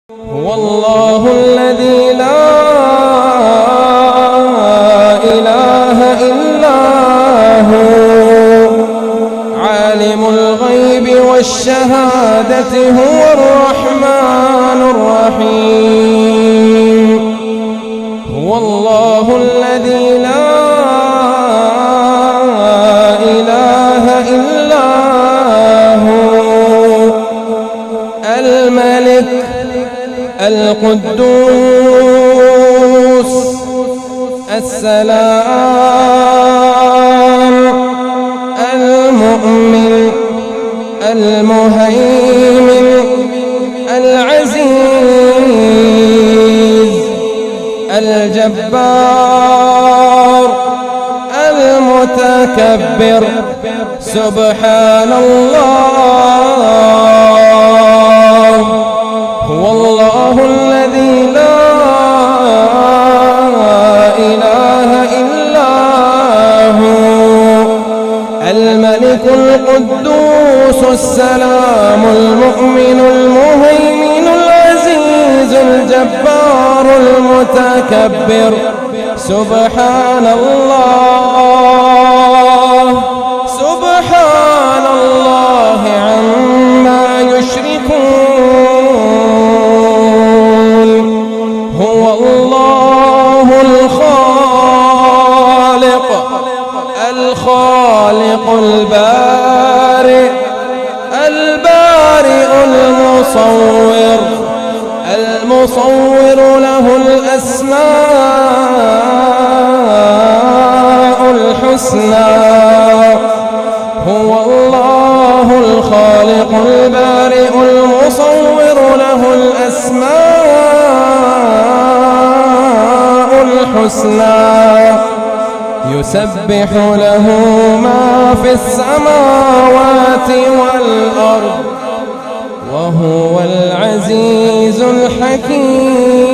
هو الله الذي لا إله إلا هو عالم الغيب والشهادة هو الرحمن الرحيم. هو الله الذي لا إله إلا هو الملك القدوس السلام المؤمن المهيمن العزيز الجبار المتكبر. سبحان الله. هو الله الذي لا إله إلا هو الملك القدوس السلام المؤمن المهيمن العزيز الجبار المتكبر. سبحان الله. سبحان الله عما يشركون. هو الله الخالق البارئ المصور له الأسماء الحسنى. هو الله الخالق البارئ المصور له الأسماء الحسنى. يسبح له ما في السماوات والأرض وهو العزيز الحكيم.